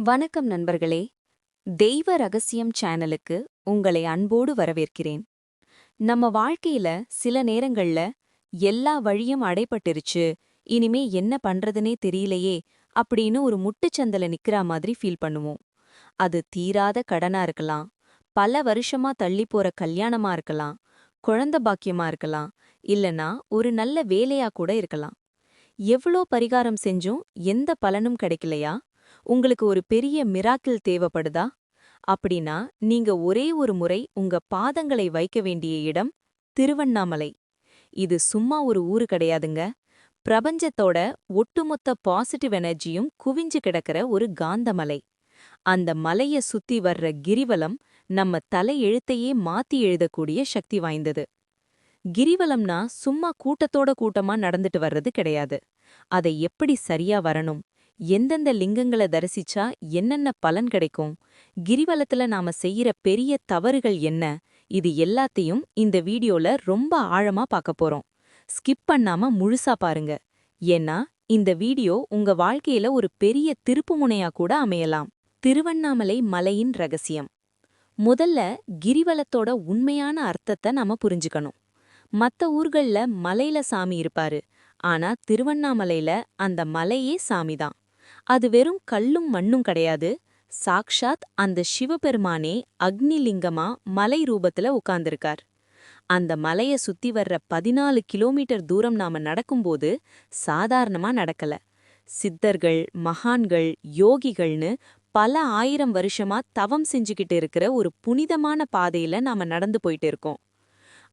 வணக்கம் நண்பர்களே. தெய்வ ரகசியம் சேனலுக்கு உங்களை அன்போடு வரவேற்கிறேன். நம்ம வாழ்க்கையில சில நேரங்கள்ல எல்லா வழியும் அடைபட்டுருச்சு, இனிமே என்ன பண்றதுனே தெரியலையே அப்படின்னு ஒரு முட்டுச்சந்தல நிக்கிற மாதிரி ஃபீல் பண்ணுவோம். அது தீராத கடனா இருக்கலாம், பல வருஷமா தள்ளி போற கல்யாணமா இருக்கலாம், குழந்தை பாக்கியமா இருக்கலாம், இல்லனா ஒரு நல்ல வேலையா கூட இருக்கலாம். எவ்ளோ பரிகாரம் செஞ்சும் எந்த பலனும் கிடைக்கலையா? உங்களுக்கு ஒரு பெரிய மிராக்கிள் தேவைப்படுதா? அப்படின்னா நீங்க ஒரே ஒரு முறை உங்க பாதங்களை வைக்க வேண்டிய இடம் திருவண்ணாமலை. இது சும்மா ஒரு ஊரு கிடையாதுங்க. பிரபஞ்சத்தோட ஒட்டுமொத்த பாசிட்டிவ் எனர்ஜியும் குவிஞ்சு கிடக்கிற ஒரு காந்தமலை. அந்த மலைய சுத்தி வர்ற கிரிவலம் நம்ம தலை எழுத்தையே மாத்தி எழுதக்கூடிய சக்தி வாய்ந்தது. கிரிவலம்னா சும்மா கூட்டத்தோட கூட்டமா நடந்துட்டு வர்றது கிடையாது. அதை எப்படி சரியா வரணும், எந்தெந்த லிங்கங்கள தரிசிச்சா என்னென்ன பலன் கிடைக்கும், கிரிவலத்துல நாம செய்யற பெரிய தவறுகள் என்ன, இது எல்லாத்தையும் இந்த வீடியோல ரொம்ப ஆழமா பார்க்க போறோம். ஸ்கிப் பண்ணாம முழுசா பாருங்க. ஏன்னா இந்த வீடியோ உங்க வாழ்க்கையில ஒரு பெரிய திருப்புமுனையா கூட அமையலாம். திருவண்ணாமலை மலையின் ரகசியம். முதல்ல கிரிவலத்தோட உண்மையான அர்த்தத்தை நாம புரிஞ்சுக்கணும். மத்த ஊர்கள்ல மலையில சாமி இருப்பாரு, ஆனா திருவண்ணாமலையில அந்த மலையே சாமிதான். அது வெறும் கல்லும் மண்ணும் கிடையாது. சாக்ஷாத் அந்த சிவபெருமானே அக்னிலிங்கமா மலை ரூபத்துல உட்கார்ந்திருக்கார். அந்த மலைய சுத்தி வர்ற 14 கிலோமீட்டர் தூரம் நாம நடக்கும்போது சாதாரணமா நடக்கல. சித்தர்கள், மகான்கள், யோகிகள்னு பல ஆயிரம் வருஷமா தவம் செஞ்சுக்கிட்டு இருக்கிற ஒரு புனிதமான பாதையில நாம நடந்து போயிட்டு இருக்கோம்.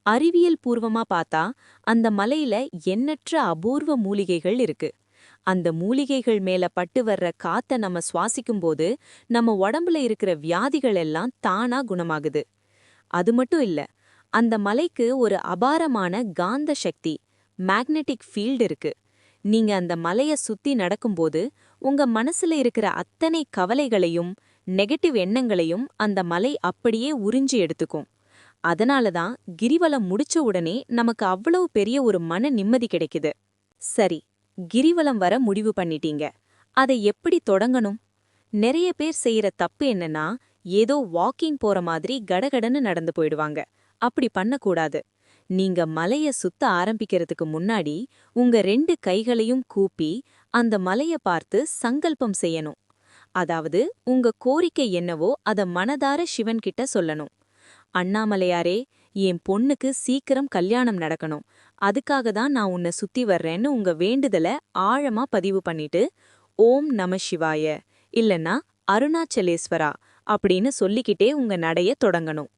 அறிவியல் பூர்வமா பார்த்தா அந்த மலையில எண்ணற்ற அபூர்வ மூலிகைகள் இருக்கு. அந்த மூலிகைகள் மேல பட்டு வர்ற காத்த நம்ம சுவாசிக்கும்போது நம்ம உடம்புல இருக்கிற வியாதிகள் எல்லாம் தானா குணமாகுது. அது மட்டும் இல்ல, அந்த மலைக்கு ஒரு அபாரமான காந்த சக்தி, மேக்னெட்டிக் ஃபீல்டு இருக்கு. நீங்க அந்த மலைய சுத்தி நடக்கும்போது உங்க மனசுல இருக்கிற அத்தனை கவலைகளையும் நெகட்டிவ் எண்ணங்களையும் அந்த மலை அப்படியே உறிஞ்சி எடுத்துக்கும். அதனாலதான் கிரிவலம் முடிச்ச உடனே நமக்கு அவ்வளவு பெரிய ஒரு மன நிம்மதி கிடைக்குது. சரி, கிரிவலம் வர முடிவு பண்ணிட்டீங்க. அதை எப்படி தொடங்கணும்? நிறைய பேர் செய்யற தப்பு என்னன்னா, ஏதோ வாக்கிங் போற மாதிரி கடகடன்னு நடந்து போயிடுவாங்க. அப்படி பண்ணக்கூடாது. நீங்க மலைய சுத்த ஆரம்பிக்கிறதுக்கு முன்னாடி உங்க 2 கைகளையும் கூப்பி அந்த மலைய பார்த்து சங்கல்பம் செய்யணும். அதாவது உங்க கோரிக்கை என்னவோ அத மனதார சிவன் கிட்ட சொல்லணும். அண்ணாமலையாரே, என் பொண்ணுக்கு சீக்கிரம் கல்யாணம் நடக்கணும், அதுக்காக தான் நான் உன்னை சுத்தி வர்றேன்னு உங்க வேண்டுதல ஆழமா பதிவு பண்ணிட்டு ஓம் நம சிவாய இல்லனா அருணாச்சலேஸ்வரா அப்படின்னு சொல்லிக்கிட்டே உங்க நடைய தொடங்கணும்.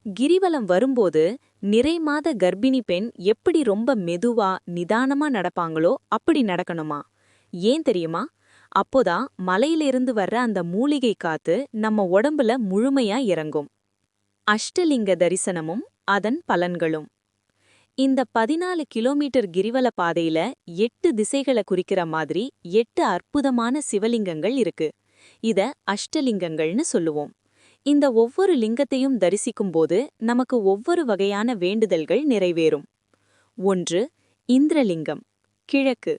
கிரிவலம் வரும்போது நிறைமாத கர்ப்பிணி பெண் எப்படி ரொம்ப மெதுவா நிதானமா நடப்பாங்களோ அப்படி நடக்கணுமா? ஏன் தெரியுமா? அப்போதான் மலையிலிருந்து வர்ற அந்த மூலிகை காத்து நம்ம உடம்புல முழுமையா இறங்கும். அஷ்டலிங்க தரிசனமும் அதன் பலன்களும். இந்த 14 கிலோமீட்டர் கிரிவல பாதையில 8 திசைகளை குறிக்கிற மாதிரி 8 அற்புதமான சிவலிங்கங்கள் இருக்கு. இத அஷ்டலிங்கங்கள்னு சொல்லுவோம். இந்த ஒவ்வொரு லிங்கத்தையும் தரிசிக்கும்போது நமக்கு ஒவ்வொரு வகையான வேண்டுதல்கள் நிறைவேறும். 1. இந்திரலிங்கம், கிழக்கு.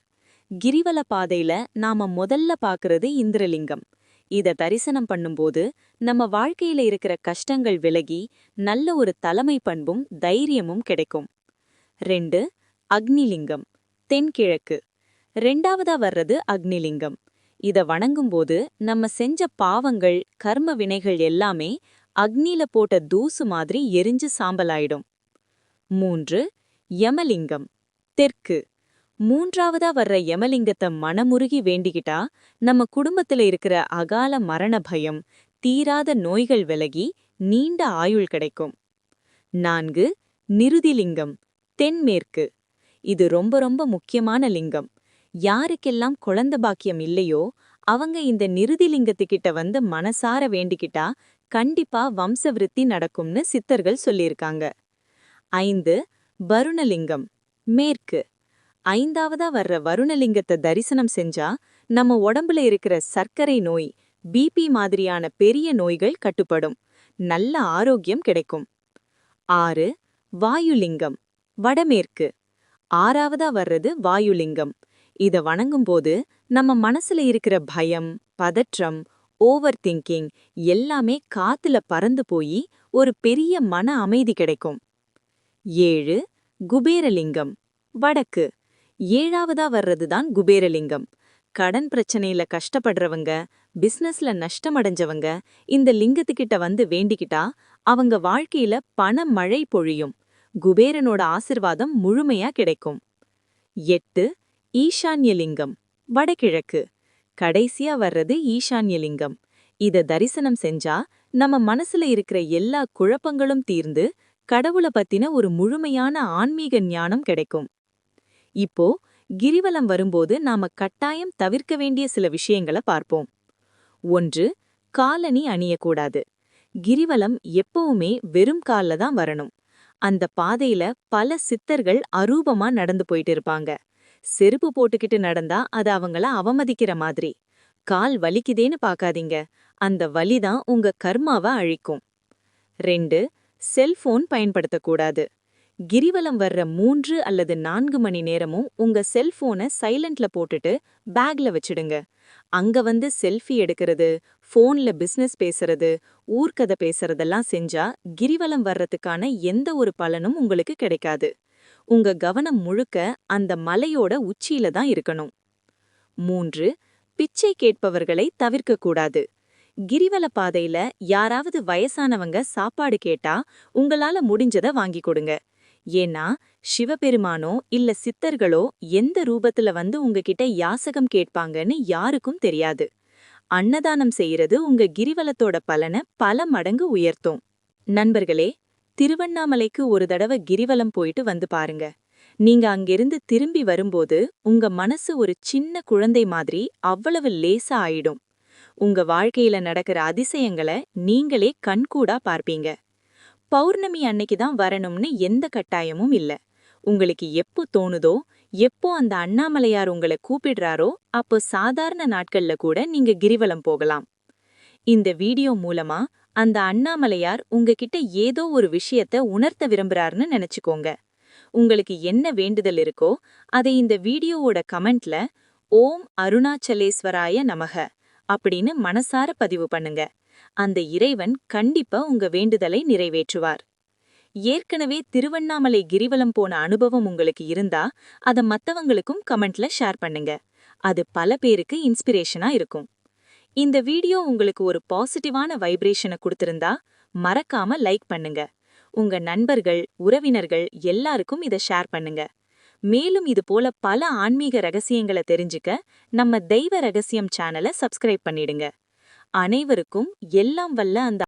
கிரிவல பாதையில நாம முதல்ல பாக்குறது இந்திரலிங்கம். இத தரிசனம் பண்ணும்போது நம்ம வாழ்க்கையில இருக்கிற கஷ்டங்கள் விலகி நல்ல ஒரு தலைமை பண்பும் தைரியமும் கிடைக்கும். 2. அக்னிலிங்கம், தென்கிழக்கு. ரெண்டாவதா வர்றது அக்னிலிங்கம். இத வணங்கும்போது நம்ம செஞ்ச பாவங்கள், கர்ம வினைகள் எல்லாமே அக்னில போட்ட தூசு மாதிரி எரிஞ்சு சாம்பலாயிடும். 3. யமலிங்கம், தெற்கு. மூன்றாவதா வர்ற யமலிங்கத்தை மனமுருகி வேண்டிக்கிட்டா நம்ம குடும்பத்துல இருக்கிற அகால மரண பயம், தீராத நோய்கள் விலகி நீண்ட ஆயுள் கிடைக்கும். 4. நிருதிலிங்கம், தென்மேற்கு. இது ரொம்ப ரொம்ப முக்கியமான லிங்கம். யாருக்கெல்லாம் குழந்தை பாக்கியம் இல்லையோ அவங்க இந்த நிருதிலிங்கத்துக்கிட்ட வந்து மனசார வேண்டிக்கிட்டா கண்டிப்பா வம்சவிருத்தி நடக்கும்னு சித்தர்கள் சொல்லியிருக்காங்க. 5. வருணலிங்கம், மேற்கு. ஐந்தாவதா வர்ற வருணலிங்கத்தை தரிசனம் செஞ்சா நம்ம உடம்புல இருக்கிற சர்க்கரை நோய், பிபி மாதிரியான பெரிய நோய்கள் கட்டுப்படும், நல்ல ஆரோக்கியம் கிடைக்கும். 6. வாயுலிங்கம், வடமேற்கு. ஆறாவதா வர்றது வாயுலிங்கம். இத வணங்கும்போது நம்ம மனசுல இருக்கிற பயம், பதற்றம், ஓவர் திங்கிங் எல்லாமே காத்துல பறந்து போய் ஒரு பெரிய மன அமைதி கிடைக்கும். 7. குபேரலிங்கம் வடக்கு. 7ஆவதா வர்றதுதான் குபேரலிங்கம். கடன் பிரச்சனையில கஷ்டப்படுறவங்க, பிசினஸ்ல நஷ்டமடைஞ்சவங்க இந்த லிங்கத்துக்கிட்ட வந்து வேண்டிக்கிட்டா அவங்க வாழ்க்கையில பண மழை பொழியும். குபேரனோட ஆசிர்வாதம் முழுமையா கிடைக்கும். 8. ஈசான்யலிங்கம் வடகிழக்கு. கடைசியா வர்றது ஈசான்யலிங்கம். இத தரிசனம் செஞ்சா நம்ம மனசுல இருக்கிற எல்லா குழப்பங்களும் தீர்ந்து கடவுள பத்தின ஒரு முழுமையான ஆன்மீக ஞானம் கிடைக்கும். இப்போ கிரிவலம் வரும்போது நாம கட்டாயம் தவிர்க்க வேண்டிய சில விஷயங்களை பார்ப்போம். 1. காலணி அணியக்கூடாது. கிரிவலம் எப்பவுமே வெறும் கால்ல தான் வரணும். அந்த பாதையில பல சித்தர்கள் அரூபமா நடந்து போயிட்டு இருப்பாங்க. செருப்பு போட்டுக்கிட்டு நடந்தா அது அவங்கள அவமதிக்கிற மாதிரி. கால் வலிக்குதேன்னு பார்க்காதீங்க. அந்த வலிதான் உங்க கர்மாவை அழிக்கும். 2. செல்போன் பயன்படுத்தக்கூடாது. கிரிவலம் வர்ற 3 அல்லது 4 மணி நேரமும் உங்க செல்போனை சைலண்ட்ல போட்டுட்டு பேக்ல வச்சிடுங்க. அங்க வந்து செல்ஃபி எடுக்கிறது, போன்ல பிசினஸ் பேசுறது, ஊர்க்கதை பேசுறதெல்லாம் செஞ்சா கிரிவலம் வர்றதுக்கான எந்த ஒரு பலனும் உங்களுக்கு கிடைக்காது. உங்க கவனம் முழுக்க அந்த மலையோட உச்சியில தான் இருக்கணும். 3. பிச்சை கேட்பவர்களை தவிர்க்கக்கூடாது. கிரிவல பாதையில யாராவது வயசானவங்க சாப்பாடு கேட்டா உங்களால முடிஞ்சத வாங்கி கொடுங்க. ஏன்னா சிவபெருமானோ இல்ல சித்தர்களோ எந்த ரூபத்துல வந்து உங்ககிட்ட யாசகம் கேட்பாங்கன்னு யாருக்கும் தெரியாது. அன்னதானம் செய்யறது உங்க கிரிவலத்தோட பலனை பல மடங்கு உயர்த்தும். நண்பர்களே, திருவண்ணாமலைக்கு ஒரு தடவை கிரிவலம் போயிட்டு வந்து பாருங்க. நீங்க அங்கிருந்து திரும்பி வரும்போது உங்க மனசு ஒரு சின்ன குழந்தை மாதிரி அவ்வளவு லேசா ஆயிடும். உங்க வாழ்க்கையில நடக்கிற அதிசயங்களை நீங்களே கண்கூடா பார்ப்பீங்க. பௌர்ணமி அன்னைக்கு தான் வரணும்னு எந்த கட்டாயமும் இல்ல. உங்களுக்கு எப்போ தோணுதோ, எப்போ அந்த அண்ணாமலையார் உங்களை கூப்பிடுறாரோ அப்போ சாதாரண நாட்கள்ல கூட நீங்க கிரிவலம் போகலாம். இந்த வீடியோ மூலமா அந்த அண்ணாமலையார் உங்ககிட்ட ஏதோ ஒரு விஷயத்த உணர்த்த விரும்புறாருன்னு நினைச்சுக்கோங்க. உங்களுக்கு என்ன வேண்டுதல் இருக்கோ அதை இந்த வீடியோவோட கமெண்ட்ல ஓம் அருணாச்சலேஸ்வராய நமக அப்படின்னு மனசார பதிவு பண்ணுங்க. அந்த இறைவன் கண்டிப்பா உங்க வேண்டுதலை நிறைவேற்றுவார். ஏற்கனவே திருவண்ணாமலை கிரிவலம் போன அனுபவம் உங்களுக்கு இருந்தா அத மத்தவங்களுக்கும் கமெண்ட்ல ஷேர் பண்ணுங்க. அது பல பேருக்கு இன்ஸ்பிரேஷனா இருக்கும். இந்த வீடியோ உங்களுக்கு ஒரு பாசிட்டிவான வைப்ரேஷனை கொடுத்திருந்தா மறக்காம லைக் பண்ணுங்க. உங்க நண்பர்கள், உறவினர்கள் எல்லாருக்கும் இதை ஷேர் பண்ணுங்க. மேலும் இது போல பல ஆன்மீக ரகசியங்களை தெரிஞ்சுக்க நம்ம தெய்வ ரகசியம் சேனலை சப்ஸ்கிரைப் பண்ணிடுங்க. அனைவருக்கும் எல்லாம் வல்ல அந்த